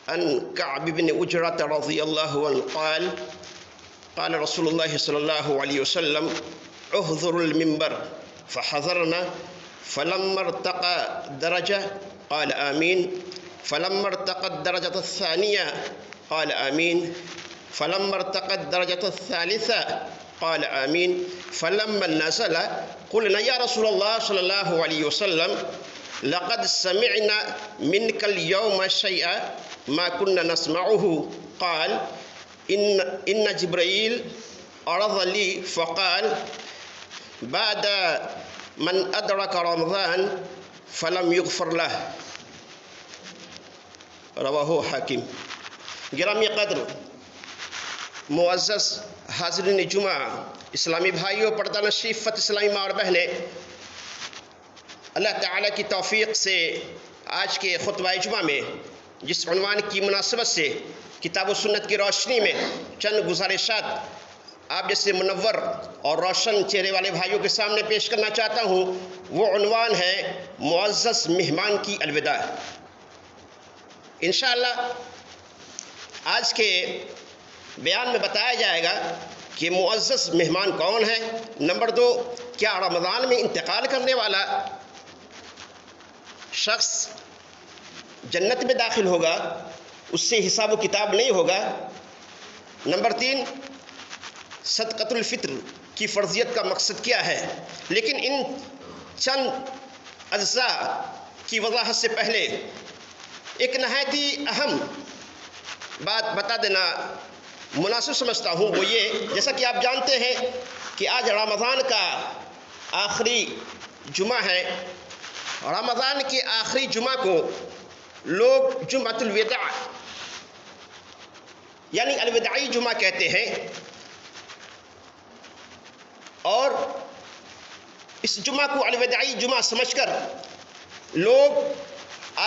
عن كعب بن أجرة رضي الله عنه قال قال رسول الله صلى الله عليه وسلم احذروا المنبر فحذرنا فلما ارتقى درجة قال آمين فلما ارتقى الدرجة الثانية قال آمين فلما ارتقى الدرجة الثالثة قال آمين فلما نزل قلنا يا رسول الله صلى الله عليه وسلم لقد سمعنا منك اليوم شيئا ما كنا نسمعه قال إن جبريل عرض لي فقال بعد من أدرك رمضان فلم يغفر له رواہ حاکم۔ گرامی قدر معزز حاضرین جمعہ، اسلامی بھائیوں، پردہ نشیب فت اسلامی ماں اور بہنیں، اللہ تعالیٰ کی توفیق سے آج کے خطبہ جمعہ میں جس عنوان کی مناسبت سے کتاب و سنت کی روشنی میں چند گزارشات آپ جیسے منور اور روشن چہرے والے بھائیوں کے سامنے پیش کرنا چاہتا ہوں، وہ عنوان ہے معزز مہمان کی الوداع۔ انشاءاللہ آج کے بیان میں بتایا جائے گا کہ معزز مہمان کون ہے۔ نمبر 2، کیا رمضان میں انتقال کرنے والا شخص جنت میں داخل ہوگا، اس سے حساب و کتاب نہیں ہوگا۔ نمبر 3، صدقۃ الفطر کی فرضیت کا مقصد کیا ہے۔ لیکن ان چند اجزاء کی وضاحت سے پہلے ایک نہایت ہی اہم بات بتا دینا مناسب سمجھتا ہوں، وہ یہ، جیسا کہ آپ جانتے ہیں کہ آج رمضان کا آخری جمعہ ہے۔ رمضان کے آخری جمعہ کو لوگ جمعۃ الوداع یعنی الوداعی جمعہ کہتے ہیں، اور اس جمعہ کو الوداعی جمعہ سمجھ کر لوگ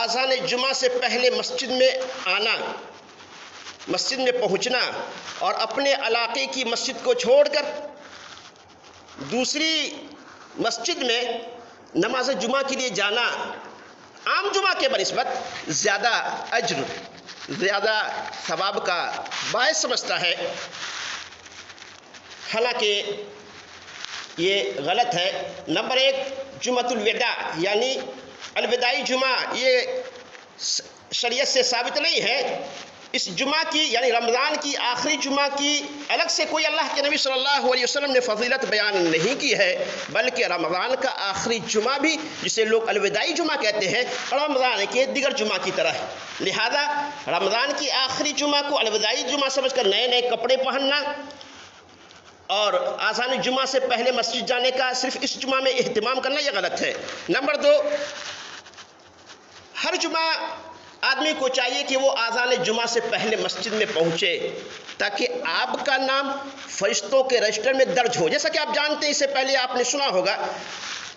آذان جمعہ سے پہلے مسجد میں آنا، مسجد میں پہنچنا اور اپنے علاقے کی مسجد کو چھوڑ کر دوسری مسجد میں نماز جمعہ کے لیے جانا عام جمعہ کے بنسبت زیادہ اجر، زیادہ ثواب کا باعث سمجھتا ہے۔ حالانکہ یہ غلط ہے۔ نمبر 1، جمعۃ الوداع یعنی الوداعی جمعہ یہ شریعت سے ثابت نہیں ہے۔ اس جمعہ کی یعنی رمضان کی آخری جمعہ کی الگ سے کوئی اللہ کے نبی صلی اللہ علیہ وسلم نے فضیلت بیان نہیں کی ہے، بلکہ رمضان کا آخری جمعہ بھی جسے لوگ الوداعی جمعہ کہتے ہیں رمضان کے دیگر جمعہ کی طرح ہے۔ لہذا رمضان کی آخری جمعہ کو الوداعی جمعہ سمجھ کر نئے نئے کپڑے پہننا اور آذان جمعہ سے پہلے مسجد جانے کا صرف اس جمعہ میں اہتمام کرنا یہ غلط ہے۔ نمبر 2، ہر جمعہ آدمی کو چاہیے کہ وہ آذان جمعہ سے پہلے مسجد میں پہنچے تاکہ آپ کا نام فرشتوں کے رجسٹر میں درج ہو۔ جیسا کہ آپ جانتے ہیں، اس سے پہلے آپ نے سنا ہوگا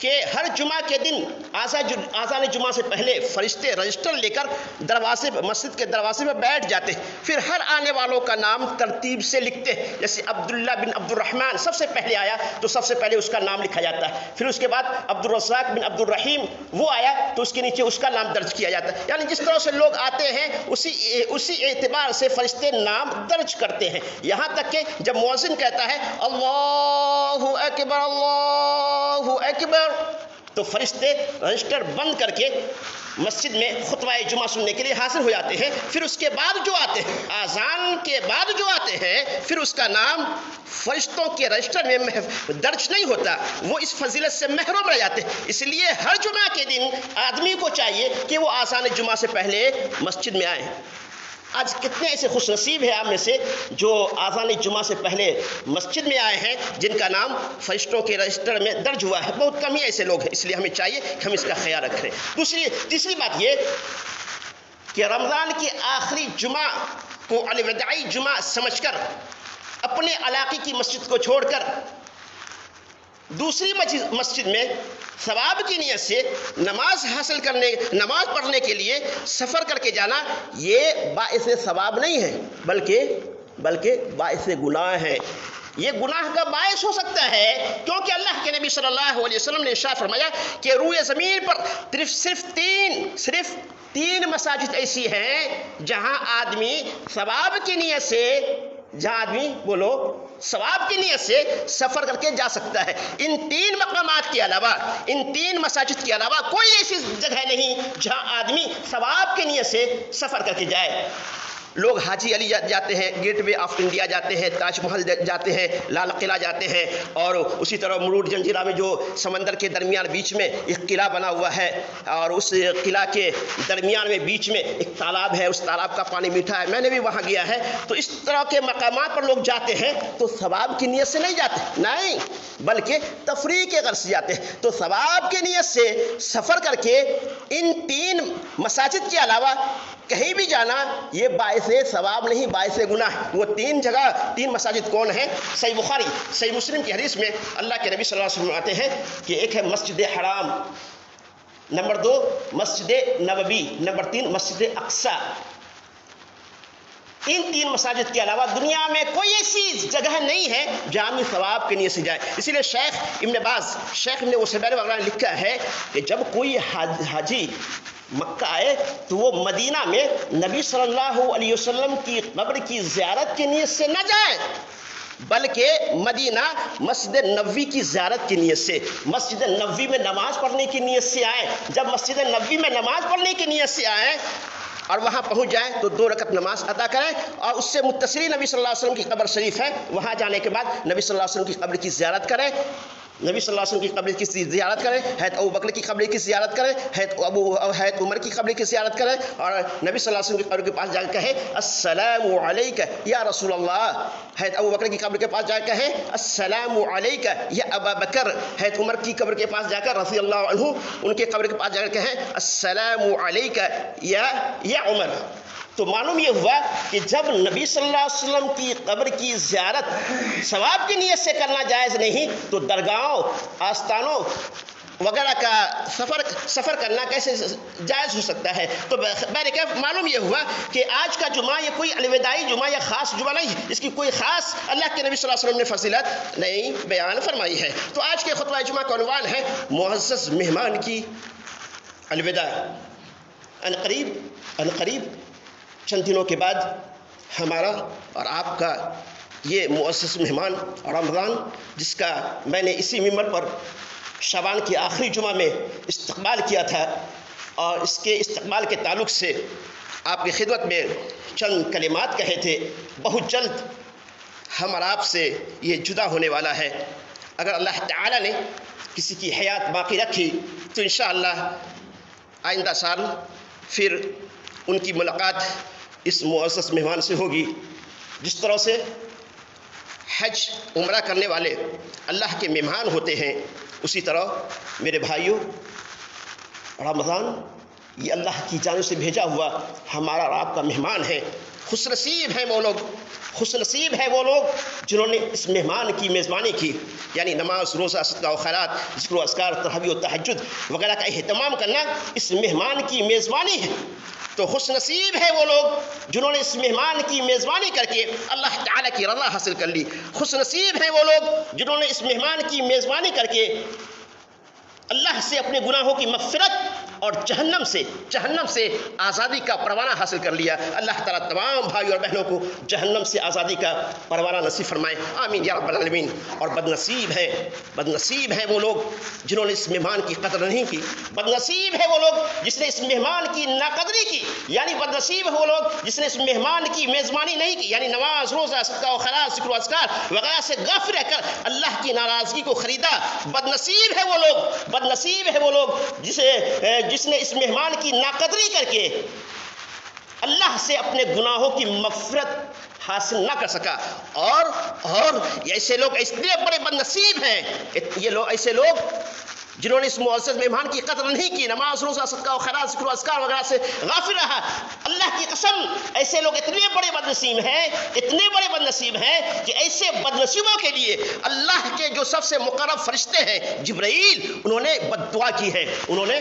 کہ ہر جمعہ کے دن آذان جمعہ سے پہلے فرشتے رجسٹر لے کر مسجد کے دروازے پہ بیٹھ جاتے ہیں، پھر ہر آنے والوں کا نام ترتیب سے لکھتے ہیں۔ جیسے عبداللہ بن عبد الرحمن سب سے پہلے آیا تو سب سے پہلے اس کا نام لکھا جاتا ہے، پھر اس کے بعد عبد الرزاق بن عبد الرحیم وہ آیا تو اس کے نیچے اس کا نام درج کیا جاتا ہے۔ یعنی جس طرح سے لوگ آتے ہیں اسی اعتبار سے فرشتے نام درج کرتے ہیں، یہاں تک کہ جب مؤذن کہتا ہے اللہ اکبر اللہ اکبر تو فرشتے رجسٹر بند کر کے مسجد میں خطبہ جمعہ سننے کے لیے حاضر ہو جاتے ہیں۔ پھر اس کے بعد جو آتے ہیں، آذان کے بعد جو آتے ہیں، پھر اس کا نام فرشتوں کے رجسٹر میں درج نہیں ہوتا، وہ اس فضیلت سے محروم رہ جاتے ہیں۔ اس لیے ہر جمعہ کے دن آدمی کو چاہیے کہ وہ آذان جمعہ سے پہلے مسجد میں آئیں۔ آج کتنے ایسے خوش نصیب ہیں آپ میں سے جو آذان جمعہ سے پہلے مسجد میں آئے ہیں جن کا نام فرشتوں کے رجسٹر میں درج ہوا ہے؟ بہت کم ہی ایسے لوگ ہیں، اس لیے ہمیں چاہیے کہ ہم اس کا خیال رکھیں۔ تیسری بات یہ کہ رمضان کی آخری جمعہ کو الوداعی جمعہ سمجھ کر اپنے علاقے کی مسجد کو چھوڑ کر دوسری مسجد میں ثواب کی نیت سے نماز پڑھنے کے لیے سفر کر کے جانا یہ باعث ثواب نہیں ہے بلکہ باعث گناہ ہے۔ یہ گناہ کا باعث ہو سکتا ہے، کیونکہ اللہ کے نبی صلی اللہ علیہ وسلم نے ارشاد فرمایا کہ روئے زمین پر صرف تین مساجد ایسی ہیں جہاں آدمی ثواب کی نیت سے سفر کر کے جا سکتا ہے۔ ان تین مقامات کے علاوہ، ان تین مساجد کے علاوہ کوئی ایسی جگہ نہیں جہاں آدمی ثواب کی نیت سے سفر کر کے جائے۔ لوگ حاجی علی جاتے ہیں، گیٹ وے آف انڈیا جاتے ہیں، تاج محل جاتے ہیں، لال قلعہ جاتے ہیں، اور اسی طرح مرود جنجیرہ میں جو سمندر کے درمیان بیچ میں ایک قلعہ بنا ہوا ہے، اور اس قلعہ کے درمیان میں بیچ میں ایک تالاب ہے، اس تالاب کا پانی میٹھا ہے، میں نے بھی وہاں گیا ہے۔ تو اس طرح کے مقامات پر لوگ جاتے ہیں تو ثواب کی نیت سے نہیں جاتے، نہیں، بلکہ تفریح کے غرض سے جاتے ہیں۔ تو ثواب کی نیت سے سفر کر کے ان تین مساجد کے علاوہ کہیں بھی جانا یہ باعث ثواب نہیں، باعث گناہ ہے۔ وہ تین مساجد کون ہیں؟ صحیح بخاری صحیح مسلم کی حدیث میں اللہ کے نبی صلی اللہ علیہ وسلم آتے ہیں کہ ایک ہے مسجد حرام، نمبر 2 مسجد نبوی، نمبر 3 مسجد اقصی۔ ان تین مساجد کے علاوہ دنیا میں کوئی ایسی جگہ نہیں ہے جہاں بھی ثواب کے نیت سے جائے۔ اسی لیے شیخ ابن باز، شیخ ابن عثیمین وغیرہ نے لکھا ہے کہ جب کوئی حاجی مکہ آئے تو وہ مدینہ میں نبی صلی اللہ علیہ وسلم کی قبر کی زیارت کی نیت سے نہ جائے، بلکہ مدینہ مسجد نبوی کی زیارت کی نیت سے، مسجد نبوی میں نماز پڑھنے کی نیت سے آئے۔ جب مسجد نبوی میں نماز پڑھنے کی نیت سے آئے اور وہاں پہنچ جائیں تو 2 رکعت نماز ادا کریں، اور اس سے متصل نبی صلی اللہ علیہ وسلم کی قبر شریف ہے، وہاں جانے کے بعد نبی صلی اللہ علیہ وسلم کی قبر کی زیارت کریں، نبی صلی اللہ علیہ وسلم کی قبر کی زیارت کریں، حضرت ابو بکر کی قبر کی زیارت کریں، حضرت عمر کی قبر کی زیارت کریں، اور نبی صلی اللہ علیہ وسلم کی قبر کے پاس جا کے کہیں السلام علیک یا رسول اللہ۔ حضرت ابو بکر کی قبر کے پاس جا کے کہیں السلام علیک یا ابا بکر۔ حضرت عمر کی قبر کے پاس جا کر رضی اللہ عنہ ان کے قبر کے پاس جا کر کہیں السلام علیک یا عمر۔ تو معلوم یہ ہوا کہ جب نبی صلی اللہ علیہ وسلم کی قبر کی زیارت ثواب کی نیت سے کرنا جائز نہیں تو درگاہوں، آستانوں وغیرہ کا سفر کرنا کیسے جائز ہو سکتا ہے؟ تو بہرکیف معلوم یہ ہوا کہ آج کا جمعہ یہ کوئی الوداعی جمعہ یا خاص جمعہ نہیں ہے، اس کی کوئی خاص اللہ کے نبی صلی اللہ علیہ وسلم نے فضیلت نہیں بیان فرمائی ہے۔ تو آج کے خطبہ جمعہ کا عنوان ہے معزز مہمان کی الوداع۔ عنقریب چند دنوں کے بعد ہمارا اور آپ کا یہ معزز مہمان رمضان، جس کا میں نے اسی ممبر پر شعبان کے آخری جمعہ میں استقبال کیا تھا، اور اس کے استقبال کے تعلق سے آپ کی خدمت میں چند کلمات کہے تھے، بہت جلد ہم اور آپ سے یہ جدا ہونے والا ہے۔ اگر اللہ تعالی نے کسی کی حیات باقی رکھی تو انشاءاللہ آئندہ سال پھر ان کی ملاقات اس معزز مہمان سے ہوگی۔ جس طرح سے حج عمرہ کرنے والے اللہ کے مہمان ہوتے ہیں، اسی طرح میرے بھائیوں رمضان یہ اللہ کی جانب سے بھیجا ہوا ہمارا اور آپ کا مہمان ہے۔ خوش نصیب ہیں وہ لوگ جنہوں نے اس مہمان کی میزبانی کی، یعنی نماز، روزہ، صدقہ و خیرات، ذکر و اذکار، تراویح و تہجد وغیرہ کا اہتمام کرنا اس مہمان کی میزبانی ہے۔ تو خوش نصیب ہے وہ لوگ جنہوں نے اس مہمان کی میزبانی کر کے اللہ تعالیٰ کی رضا حاصل کر لی۔ خوش نصیب ہیں وہ لوگ جنہوں نے اس مہمان کی میزبانی کر کے اللہ سے اپنے گناہوں کی مغفرت اور جہنم سے آزادی کا پروانہ حاصل کر لیا۔ اللہ تعالیٰ تمام بھائی اور بہنوں کو جہنم سے آزادی کا پروانہ نصیب فرمائے، آمین یا رب العالمین۔ اور بد نصیب ہیں وہ لوگ جنہوں نے اس مہمان کی قدر نہیں کی، بد نصیب ہے وہ لوگ جس نے اس مہمان کی ناقدری کی، یعنی بد نصیب ہے وہ لوگ جس نے اس مہمان کی میزبانی نہیں کی، یعنی نماز، روزہ، صدقہ و خیرات، ذکر و اذکار وغیرہ سے غافل رہ کر اللہ کی ناراضگی کو خریدا۔ بد نصیب ہے وہ لوگ جس نے اس مہمان کی ناقدری کر کے اللہ سے اپنے گناہوں کی مغفرت حاصل نہ کر سکا۔ اور ایسے لوگ اتنے بڑے بد نصیب ہیں، ایسے لوگ جنہوں نے اس معزز مہمان کی قدر نہیں کی، نماز، روزہ، صدقہ و خیرات، ذکر و اذکار وغیرہ سے غافل رہا۔ اللہ کی قسم ایسے لوگ اتنے بڑے بد نصیب ہیں کہ ایسے بد نصیبوں کے لیے اللہ کے جو سب سے مقرب فرشتے ہیں جبرائیل، انہوں نے بد دعا کی ہے، انہوں نے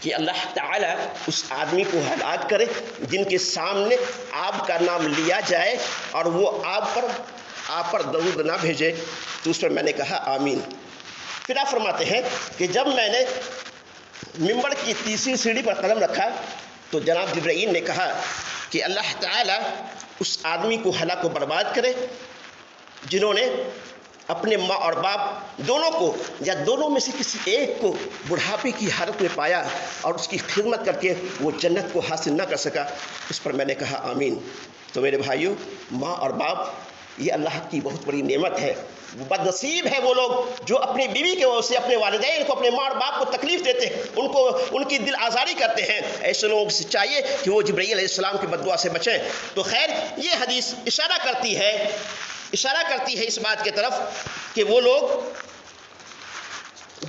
کہ اللہ تعالیٰ اس آدمی کو ہلاک کرے جن کے سامنے آپ کا نام لیا جائے اور وہ آپ پر درود نہ بھیجے۔ تو اس پر میں نے کہا آمین۔ پھر آپ فرماتے ہیں کہ جب میں نے ممبر کی تیسری سیڑھی پر قدم رکھا تو جناب جبرائیل نے کہا کہ اللہ تعالیٰ اس آدمی کو ہلاک و برباد کرے جنہوں نے اپنے ماں اور باپ دونوں کو یا دونوں میں سے کسی ایک کو بڑھاپے کی حالت میں پایا اور اس کی خدمت کر کے وہ جنت کو حاصل نہ کر سکا۔ اس پر میں نے کہا آمین۔ تو میرے بھائیوں، ماں اور باپ یہ اللہ کی بہت بڑی نعمت ہے۔ بد نصیب ہے وہ لوگ جو اپنی بیوی کے وجہ سے اپنے والدین کو، اپنے ماں اور باپ کو تکلیف دیتے ہیں، ان کی دل آزاری کرتے ہیں۔ ایسے لوگوں سے چاہیے کہ وہ جبرائیل علیہ السلام کی بد دعا سے بچیں۔ تو خیر، یہ حدیث اشارہ کرتی ہے اس بات کی طرف کہ وہ لوگ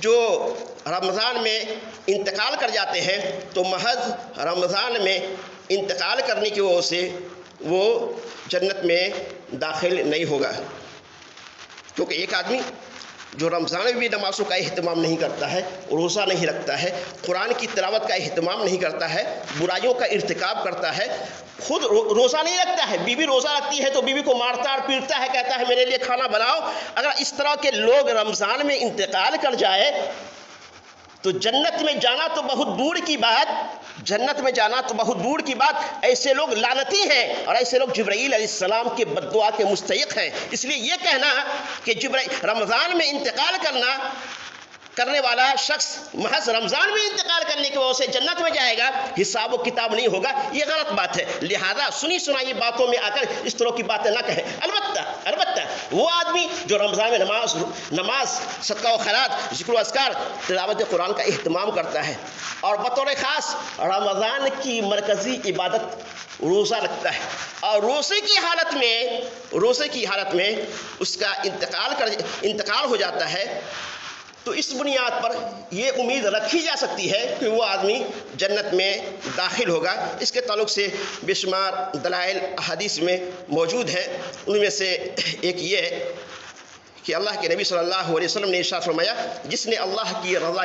جو رمضان میں انتقال کر جاتے ہیں تو محض رمضان میں انتقال کرنے کی وجہ سے وہ جنت میں داخل نہیں ہوگا، کیونکہ ایک آدمی جو رمضان میں بھی نمازوں کا اہتمام نہیں کرتا ہے، روزہ نہیں رکھتا ہے، قرآن کی تلاوت کا اہتمام نہیں کرتا ہے، برائیوں کا ارتکاب کرتا ہے، خود روزہ نہیں رکھتا ہے، بیوی روزہ رکھتی ہے تو بیوی کو مارتا اور پیٹتا ہے، کہتا ہے میرے لیے کھانا بناؤ، اگر اس طرح کے لوگ رمضان میں انتقال کر جائے تو جنت میں جانا تو بہت دور کی بات، ایسے لوگ لعنتی ہیں اور ایسے لوگ جبرائیل علیہ السلام کے بد دعا کے مستحق ہیں۔ اس لیے یہ کہنا کہ رمضان میں انتقال کرنے والا شخص محض رمضان میں انتقال کرنے کی وجہ سے جنت میں جائے گا، حساب و کتاب نہیں ہوگا، یہ غلط بات ہے۔ لہذا سنی سنائی باتوں میں آ کر اس طرح کی باتیں نہ کہیں۔ البتہ وہ آدمی جو رمضان میں نماز، صدقہ و خیرات، ذکر و اذکار، تلاوت قرآن کا اہتمام کرتا ہے اور بطور خاص رمضان کی مرکزی عبادت روزہ رکھتا ہے اور روزے کی حالت میں اس کا انتقال ہو جاتا ہے، تو اس بنیاد پر یہ امید رکھی جا سکتی ہے کہ وہ آدمی جنت میں داخل ہوگا۔ اس کے تعلق سے بے شمار دلائل احادیث میں موجود ہیں۔ ان میں سے ایک یہ ہے کہ اللہ کے نبی صلی اللہ علیہ وسلم نے ارشاد فرمایا، جس نے اللہ کی رضا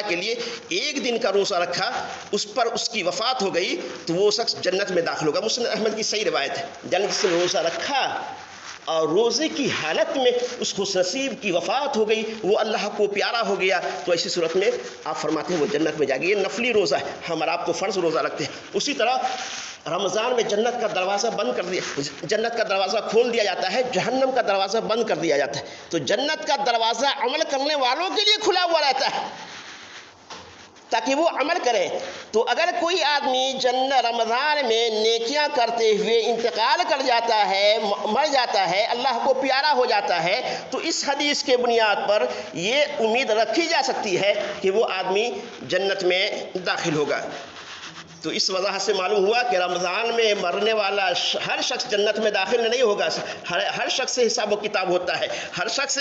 کے لیے ایک دن کا روزہ رکھا، اس پر اس کی وفات ہو گئی تو وہ شخص جنت میں داخل ہوگا۔ مسند احمد کی صحیح روایت ہے۔ یعنی جس نے روزہ رکھا اور روزے کی حالت میں اس خوش نصیب کی وفات ہو گئی، وہ اللہ کو پیارا ہو گیا، تو ایسی صورت میں آپ فرماتے ہیں وہ جنت میں جائے گا۔ یہ نفلی روزہ ہے، ہم اور آپ تو فرض روزہ رکھتے ہیں۔ اسی طرح رمضان میں جنت کا دروازہ کھول دیا جاتا ہے، جہنم کا دروازہ بند کر دیا جاتا ہے۔ تو جنت کا دروازہ عمل کرنے والوں کے لیے کھلا ہوا رہتا ہے تاکہ وہ عمل کرے۔ تو اگر کوئی آدمی رمضان میں نیکیاں کرتے ہوئے انتقال کر جاتا ہے، مر جاتا ہے، اللہ کو پیارا ہو جاتا ہے، تو اس حدیث کے بنیاد پر یہ امید رکھی جا سکتی ہے کہ وہ آدمی جنت میں داخل ہوگا۔ تو اس وضاحت سے معلوم ہوا کہ رمضان میں مرنے والا ہر شخص جنت میں داخل نہیں ہوگا، ہر شخص سے حساب و کتاب ہوتا ہے، ہر شخص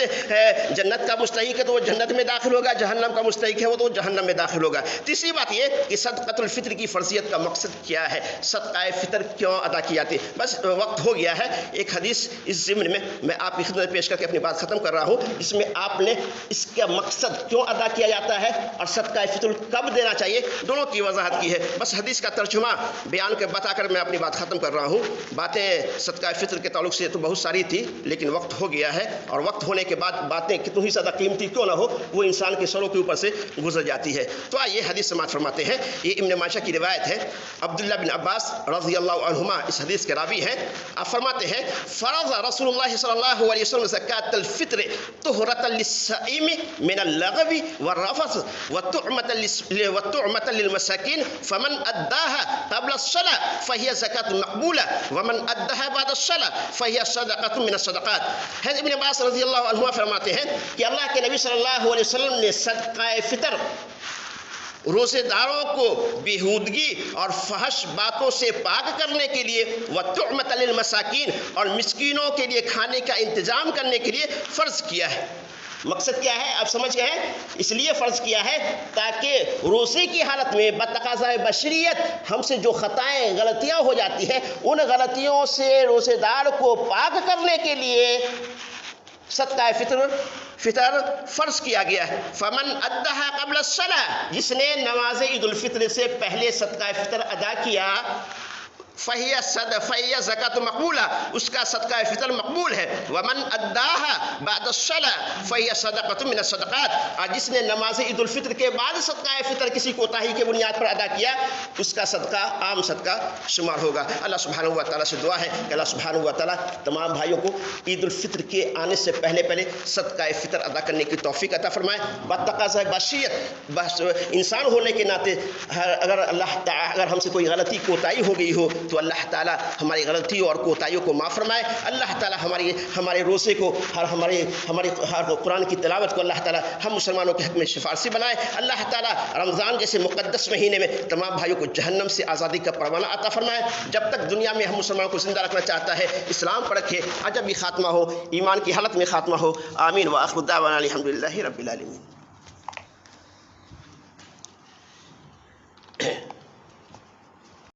جنت کا مستحق ہے تو وہ جنت میں داخل ہوگا، جہنم کا مستحق ہے وہ تو جہنم میں داخل ہوگا۔ تیسری بات یہ کہ صدقۃ الفطر کی فرضیت کا مقصد کیا ہے، صدقہ فطر کیوں ادا کی جاتی ہے۔ بس وقت ہو گیا ہے، ایک حدیث اس ضمن میں آپ کی خدمت پیش کر کے اپنی بات ختم کر رہا ہوں، جس میں آپ نے اس کا مقصد کیوں ادا کیا جاتا ہے اور صدقہ فطر کب دینا چاہیے، دونوں کی وضاحت کی ہے۔ بس حدیث کا ترجمہ بیان کے بتا کر میں اپنی بات ختم کر رہا ہوں۔ باتیں صدقہ فطر کے تعلق سے تو بہت ساری تھی، لیکن وقت ہو گیا ہے، اور وقت ہونے کے بعد باتیں کتنی ہی زیادہ قیمتی کیوں نہ ہو، وہ انسان کے سروں کے اوپر سے گزر جاتی ہے۔ تو آئیے حدیث سماعت فرماتے ہیں۔ یہ ابن ماجہ کی روایت ہے، عبداللہ بن عباس رضی اللہ عنہما اس حدیث کے راوی ہیں۔ آپ فرماتے ہیں، فرض رسول اللہ صلی اللہ علیہ وسلم زکاۃ الفطر طہرۃ للصائم من اللغو والرفث وطعمۃ للمساکین فمن اداها قبل الصلاة فهي زکاۃ مقبولہ ومن اداها بعد الصلاة فهي صدقۃ من الصدقات۔ حضرت ابن عباس رضی اللہ عنہما فرماتے ہیں کہ اللہ کے نبی صلی اللہ علیہ وسلم نے صدقہ فطر روزے داروں کو بیہودگی اور فحش باتوں سے پاک کرنے کے لیے وطعمۃ للمساکین اور مسکینوں کے لیے کھانے کا انتظام کرنے کے لیے فرض کیا ہے۔ مقصد کیا ہے آپ سمجھ گئے ہیں؟ اس لیے فرض کیا ہے تاکہ روزے کی حالت میں بتقاضۂ بشریت ہم سے جو خطائیں غلطیاں ہو جاتی ہیں، ان غلطیوں سے روزے دار کو پاک کرنے کے لیے صدقہ فطر فرض کیا گیا ہے. فمن ادھا قبل الصلاۃ، جس نے نماز عید الفطر سے پہلے صدقہ فطر ادا کیا، فہی زکوٰۃ مقبولہ، اس کا صدقہ فطر مقبول ہے. ومن اداها بعد الصلاۃ فہی صدقۃ من الصدقات، اور جس نے نماز عید الفطر کے بعد صدقہ فطر کسی کوتاہی کے بنیاد پر ادا کیا، اس کا صدقہ عام صدقہ شمار ہوگا. اللہ سبحانہ و تعالیٰ سے دعا ہے کہ اللہ سبحانہ و تعالیٰ تمام بھائیوں کو عید الفطر کے آنے سے پہلے صدقہ فطر ادا کرنے کی توفیق عطا فرمائے. بتقاضۂ بشریت، انسان ہونے کے ناطے اگر ہم سے کوئی غلطی کوتاہی ہو گئی ہو تو اللہ تعالیٰ ہماری غلطیوں اور کوتاہیوں کو معاف فرمائے. اللہ تعالیٰ ہمارے روزے کو اور ہماری قرآن کی تلاوت کو اللہ تعالیٰ ہم مسلمانوں کے حق میں سفارشی بنائے. اللہ تعالیٰ رمضان جیسے مقدس مہینے میں تمام بھائیوں کو جہنم سے آزادی کا پروانہ عطا فرمائے. جب تک دنیا میں ہم مسلمانوں کو زندہ رکھنا چاہتا ہے، اسلام پر رکھے، عجب بھی خاتمہ ہو، ایمان کی حالت میں خاتمہ ہو. آمین. وآخر دعوانا الحمدللہ رب العالمین.